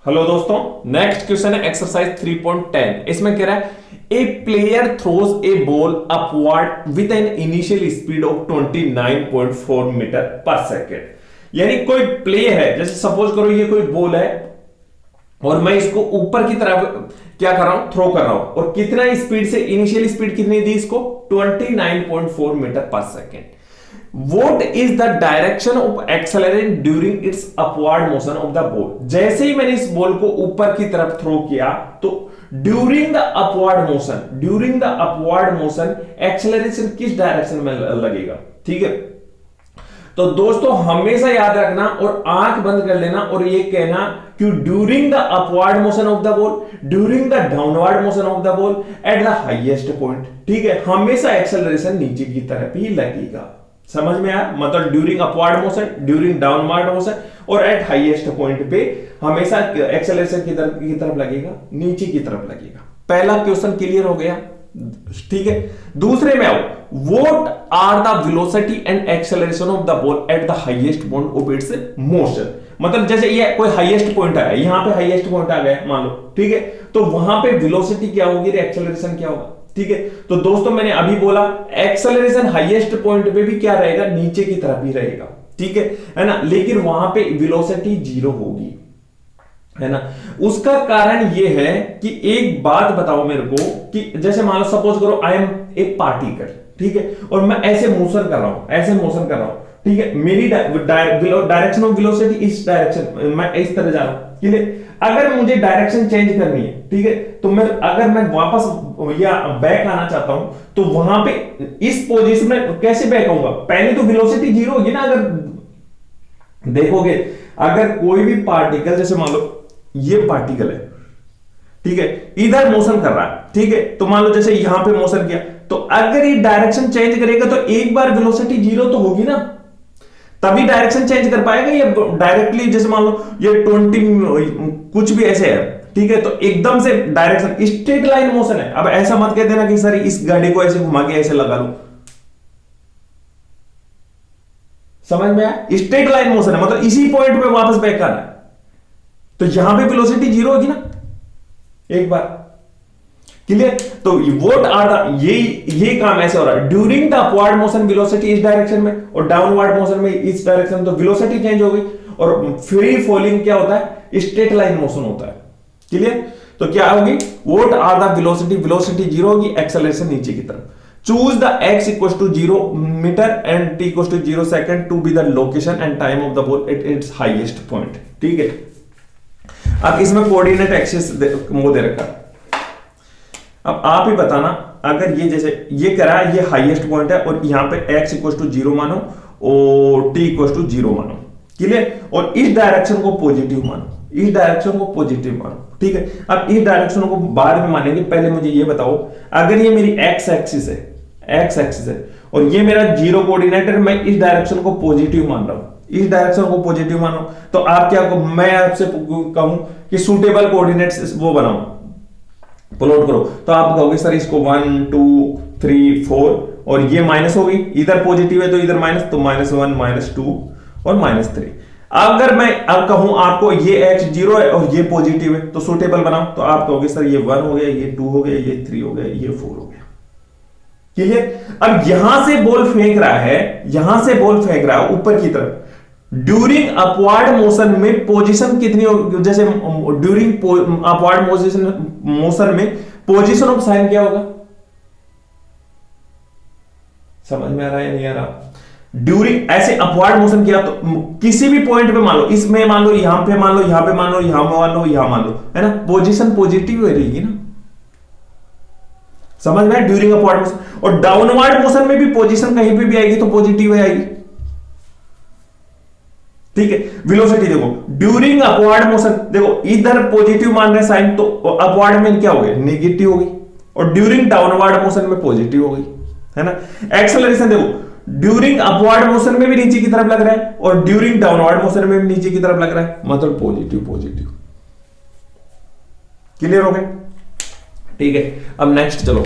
Hello दोस्तों, next question है exercise 3.10। इसमें कह रहा है a player throws a ball upward with an initial speed of 29.4 metre per second. यानी कोई प्ले है, जैसे सपोज करो ये कोई बॉल है और मैं इसको ऊपर की तरफ क्या कर रहा हूं, थ्रो कर रहा हूं, और कितना स्पीड से, इनिशियल स्पीड कितनी दी इसको, 29.4 metre per second. What is the direction of acceleration during its upward motion of the ball? जैसे ही मैंने इस बॉल को ऊपर की तरफ थ्रो किया तो during the upward motion acceleration किस डायरेक्शन में लगेगा। ठीक है, तो दोस्तों हमेशा याद रखना और आंख बंद कर लेना और ये कहना कि during the upward motion of the ball, during the downward motion of the ball at the highest point. ठीक है, हमेशा एक्सेलरेशन नीचे की तरफ ही लगेगा। समझ में आया, मतलब during upward motion, during downward motion और एट हाईएस्ट पॉइंट पे हमेशा एक्सेलरेशन की तरफ लगेगा, नीचे की तरफ लगेगा। पहला क्वेश्चन क्लियर हो गया। ठीक है, दूसरे में आओ। What are the velocity and acceleration of the ball at the highest point of its motion. मतलब जैसे ये कोई हाईएस्ट पॉइंट आया, यहां पे हाईएस्ट पॉइंट आ गया मान लो, ठीक है, तो वहां पे वेलोसिटी क्या होगी, एक्सेलरेशन क्या होगा। ठीक है, तो दोस्तों मैंने अभी बोला एक्सेलरेशन हाईएस्ट पॉइंट पे भी क्या रहेगा, नीचे की तरफ ही रहेगा। ठीक है ना, लेकिन वहां पे वेलोसिटी 0 होगी, है ना। उसका कारण यह है कि एक बात बताओ मेरे को कि जैसे मान लो सपोज करो आई एम ए पार्टिकल, ठीक है, और मैं ऐसे मोशन कर रहा हूं, ऐसे मोशन कर रहा हूं, ठीक है, मेरी डायरेक्शन ऑफ वेलोसिटी इस डायरेक्शन, मैं इस तरह जा रहा हूं, ठीक है। अगर मुझे डायरेक्शन चेंज करनी है, ठीक है, तो अगर मैं वापस या बैक आना चाहता हूं तो वहां पे इस पोजीशन में कैसे बैक आऊंगा, पहले तो वेलोसिटी 0 होगी ना। अगर देखोगे, अगर कोई भी पार्टिकल, जैसे मान लो ये पार्टिकल है, ठीक है, इधर मोशन कर रहा है, ठीक है, तो मान लो जैसे यहां पे मोशन किया, तो अगर ये डायरेक्शन चेंज करेगा तो एक बार वेलोसिटी 0 तो होगी ना, तभी डायरेक्शन चेंज कर पाएगा। ये डायरेक्टली जैसे मान लो ये 20 कुछ भी ऐसे है, ठीक है, तो एकदम से डायरेक्शन स्ट्रेट लाइन मोशन है। अब ऐसा मत कह देना कि सर इस गाड़ी को ऐसे घुमा के ऐसे लगा लो, समझ में आया, स्ट्रेट लाइन मोशन है, मतलब इसी पॉइंट पे वापस बैक आना है, तो यहां पे वेलोसिटी 0 होगी ना एक बार। क्लियर, तो व्हाट आर द, ये काम ऐसे हो रहा है, during the upward motion velocity इस डायरेक्शन में और डाउनवर्ड मोशन में इस डायरेक्शन में, तो वेलोसिटी चेंज हो गई। और फ्री फॉलिंग क्या होता है, स्ट्रेट लाइन मोशन होता है। क्लियर, तो क्या होगी, what are the velocity, velocity 0 होगी, एक्सेलरेशन नीचे की तरफ। Choose the x equals to 0 metre and t equals to 0 second to be the location and time of the ball at its highest point. ठीक है, अब इसमें कोऑर्डिनेट एक्सिस वो दे रखा। अब आप ही बताना, अगर ये जैसे ये कह रहा है ये हाईएस्ट पॉइंट है और यहां पे x इक्वल टू 0 मानो और t इक्वल टू 0 मानो। क्लियर, और इस डायरेक्शन को पॉजिटिव मानो, इस डायरेक्शन को पॉजिटिव मानो। ठीक है, अब इस डायरेक्शन को बाद में मानेंगे, पहले मुझे ये बताओ, अगर ये मेरी x एक्सिस है, x एक्सिस है और ये मेरा 0 कोऑर्डिनेट है, मैं इस डायरेक्शन को पॉजिटिव मान रहा हूं, इस डायरेक्शन को पॉजिटिव मानो, तो आप क्या, मैं आपसे कहूं कि सूटेबल कोऑर्डिनेट्स वो बनाओ, प्लॉट करो, तो आप कहोगे सर इसको 1 2 3 4 और ये माइनस होगी, इधर पॉजिटिव है तो इधर माइनस, तो -1 -2 और -3। अगर मैं अब कहूं आपको ये x 0 है और ये पॉजिटिव है तो सूटेबल बनाओ, तो आप कहोगे सर ये 1 हो गया, ये 2 हो गया, ये 3 हो गया, ये 4 हो गया। क्लियर, अब यहां से बॉल फेंक रहा है, यहां से बॉल फेंक रहा है ऊपर की तरफ, ड्यूरिंग अपवर्ड मोशन में पोजीशन कितनी होगी, जैसे ड्यूरिंग अपवर्ड मोशन में पोजीशन ऑफ साइन क्या होगा, समझ में आ रहा है या नहीं आ रहा। ड्यूरिंग ऐसे अपवर्ड मोशन किया तो किसी भी पॉइंट पे मान लो, इसमें मान लो, यहां पे मान लो, यहां पे मान लो, यहां मान लो, यहां मान लो, है ना, पोजीशन पॉजिटिव रहेगी ना, समझ में, ड्यूरिंग अपवर्ड मोशन। और डाउनवर्ड मोशन में भी पोजीशन कहीं पे भी आएगी तो पॉजिटिव आएगी। ठीक है, वेलोसिटी देखो, ड्यूरिंग अपवर्ड मोशन देखो, इधर पॉजिटिव मान रहे साइन, तो अपवर्ड में क्या हो गया, नेगेटिव हो गई, और ड्यूरिंग डाउनवर्ड मोशन में पॉजिटिव हो गई, है ना। एक्सेलरेशन देखो, ड्यूरिंग अपवर्ड मोशन में भी नीचे की तरफ लग रहा है और ड्यूरिंग डाउनवर्ड मोशन में भी नीचे की तरफ लग रहा है, मतलब पॉजिटिव पॉजिटिव। क्लियर हो गया, ठीक है। अब नेक्स्ट चलो,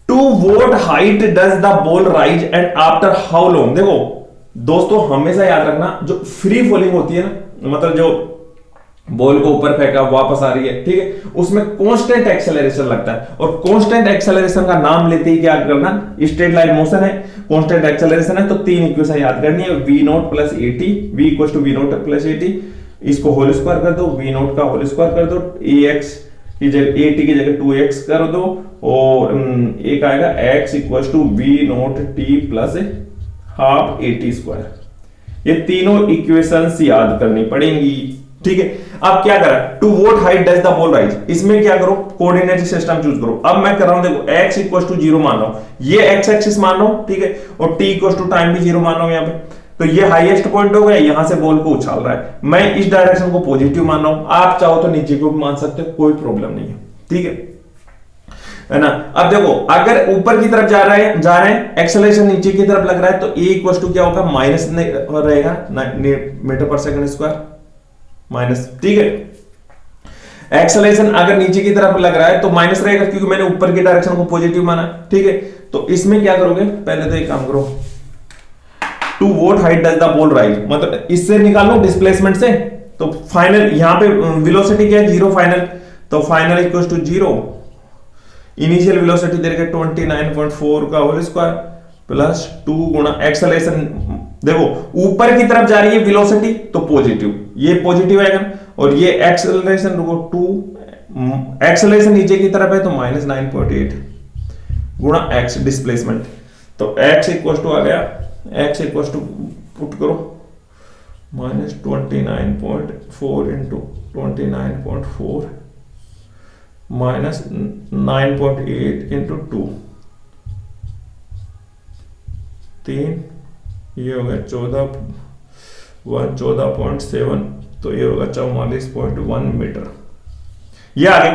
to what height does the ball rise and after how long. देखो दोस्तों हमेशा याद रखना, जो फ्री फॉलिंग होती है ना, मतलब जो बॉल को ऊपर फेंका वापस आ रही है, ठीक है, उसमें कांस्टेंट एक्सेलरेशन लगता है। और कांस्टेंट एक्सेलरेशन का नाम लेते ही क्या करना, स्ट्रेट लाइन मोशन है, कांस्टेंट एक्सेलरेशन है, तो 3 इक्वेशन याद करनी है, v naught plus a t, v equal to v naught plus a t, इसको होल स्क्वायर कर दो, वी नॉट का होल स्क्वायर कर दो, ए एक्स की जगह ए टी की जगह 2x कर दो, और एक आएगा x equal to v naught t plus half a t square. ये तीनों इक्वेशंस याद करनी पड़ेंगी, ठीक है। अब क्या करा, to what height does the ball rise, इसमें क्या करो, कोऑर्डिनेट सिस्टम चूज करो। अब मैं कर रहा हूं, देखो x इक्वल टू 0 मान रहा हूं, ये x एक्सिस मान रहा हूं, ठीक है, और t इक्वल टू टाइम भी 0 मान रहा हूं यहां पे, तो ये हाईएस्ट पॉइंट हो गया, यहां से बॉल को उछाल रहा है, मैं इस डायरेक्शन को पॉजिटिव मान रहा हूं, आप चाहो तो नीचे को भी मान सकते हो, कोई प्रॉब्लम नहीं है, ठीक है ना। अब देखो अगर ऊपर की तरफ जा रहे हैं एक्सेलरेशन नीचे की तरफ लग रहा है, तो a इक्वल टू क्या होगा, माइनस रहेगा मीटर पर सेकंड स्क्वायर माइनस, ठीक है। एक्सेलरेशन अगर नीचे की तरफ लग रहा है तो माइनस रहेगा, क्योंकि मैंने ऊपर की डायरेक्शन को पॉजिटिव माना, ठीक है। तो इसमें क्या करोगे, पहले तो एक काम करो, to what height does the ball rise, मतलब इससे निकालो डिस्प्लेसमेंट से, तो फाइनल यहां पे वेलोसिटी क्या है, 0 फाइनल, तो final equal to 0, initial velocity दे रखे 29.4 का होल स्क्वायर प्लस 2 गुणा एक्सेलरेशन, देखो ऊपर की तरफ जा रही है वेलोसिटी तो पॉजिटिव, ये पॉजिटिव आएगा, और ये एक्सेलरेशन रुको 2, एक्सेलरेशन नीचे की तरफ है तो माइनस 9.8 गुणा एक्स डिस्प्लेसमेंट, तो एक्स इक्वल टू आ गया, एक्स इक्वल टू पुट करो माइनस 29.4 इंटू 29.4 माइनस 9.8 इंटू 2, 3, ये हो गया 14.7, तो ये होगा 44.1 मीटर। ये आगे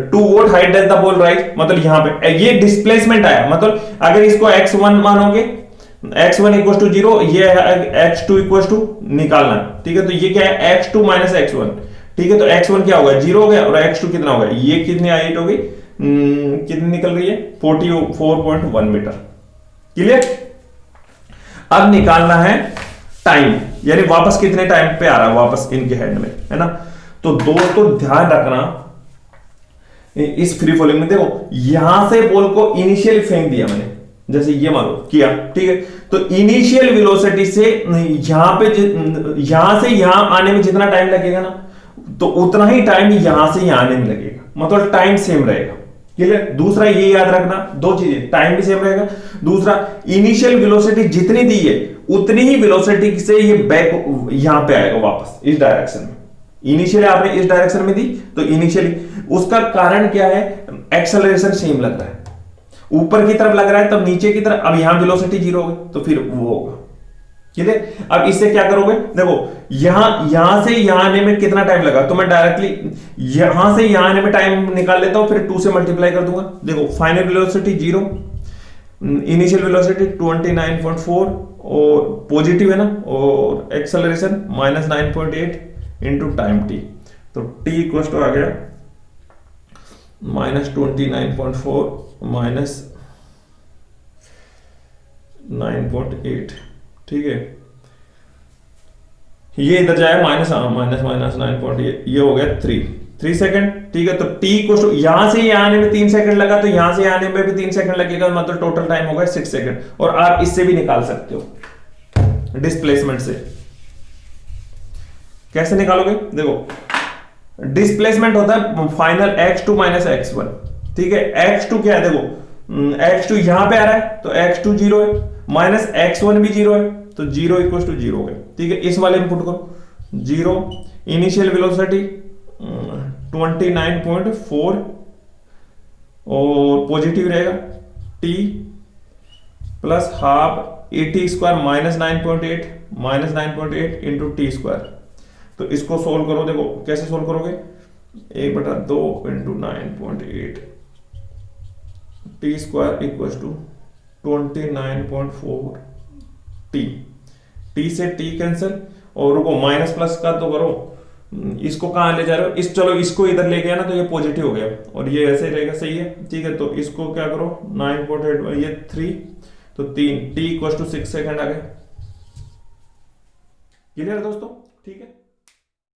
to what height does the ball rise, मतलब यहां पे ये डिस्प्लेसमेंट आया, मतलब अगर इसको x1 मानोगे, x1 इक्वल टू 0, ये x2 इक्वल टू निकालना, ठीक है, तो ये क्या है x2 माइनस x1, ठीक है, तो x1 क्या होगा 0 हो गया, और x2 कितना होगा, ये कितनी हाइट होगी, कितनी निकल रही है 44.1 मीटर, क्लियर। अब निकालना है टाइम, यानी वापस कितने टाइम पे आ रहा है वापस इनके हैंड में, है ना। तो दोस्तों ध्यान रखना, इस फ्री फॉलिंग में देखो यहां से बॉल को इनिशियल फेंक दिया मैंने, जैसे ये मानो किया, ठीक है, तो इनिशियल वेलोसिटी से यहां पे, यहां से यहां आने में जितना टाइम लगेगा ना, तो उतना ही टाइम यहां से यहां आने में लगेगा, मतलब टाइम सेम रहेगा, क्लियर। दूसरा ये याद रखना, दो चीजें, टाइम भी सेम रहेगा, दूसरा इनिशियल वेलोसिटी जितनी दी है उतनी ही वेलोसिटी से ये बैक यहां पे आएगा वापस इस डायरेक्शन में, इनिशियली आपने इस डायरेक्शन में दी तो इनिशियली, उसका कारण क्या है, एक्सेलरेशन सेम लग रहा है, ऊपर की तरफ लग रहा है तब नीचे की तरफ, अब यहां वेलोसिटी 0 होगी तो फिर वो होगा, ठीक है। अब इससे क्या करोगे, देखो यहां से यहां आने में कितना टाइम लगा, तो मैं डायरेक्टली यहां से यहां आने में टाइम निकाल लेता हूं, फिर 2 से मल्टीप्लाई कर दूंगा, देखो फाइनल वेलोसिटी 0, इनिशियल वेलोसिटी 29.4 और पॉजिटिव है ना, और acceleration minus 9.8 into time T, तो टी इक्वल टू आ गया माइनस 29.4 माइनस 9.8, ठीक है, ये इधर जाएगा माइनस माइनस माइनस 9.8, ये हो गया 3 सेकंड, ठीक है। तो टी को यहां से यहां आने में 3 सेकंड लगा, तो यहां से आने में भी 3 सेकंड लगेगा, मतलब टोटल टाइम होगा 6 सेकंड। और आप इससे भी निकाल सकते हो डिस्प्लेसमेंट से, कैसे निकालोगे, देखो डिस्प्लेसमेंट होता है फाइनल x2 माइनस x1, ठीक है। x2 क्या है, देखो x2 यहां पे आ रहा है तो x2 0 है, माइनस x1 भी 0 है, तो 0 इक्वल टू 0 हो गया, ठीक है। इस वाले में पुट करो 0, इनिशियल वेलोसिटी 29.4 और पॉजिटिव रहेगा t plus half a t square minus 9.8 into t square. तो इसको सोल्व करो, देखो कैसे सोल्व करोगे, 1/2 into 9.8 t square equal to 29.4 t से टी कैंसिल, और रुको माइनस प्लस का तो करो, इसको कहां ले जा रहे हो, चलो इसको इधर ले गया ना तो ये पॉजिटिव हो गया, और ये ऐसे रहेगा, सही है, ठीक है। तो इसको क्या करो 9.8 ये 3, तो 3 टी इक्वल टू 6 सेकंड आ गए, क्लियर दोस्तों? ठीक है।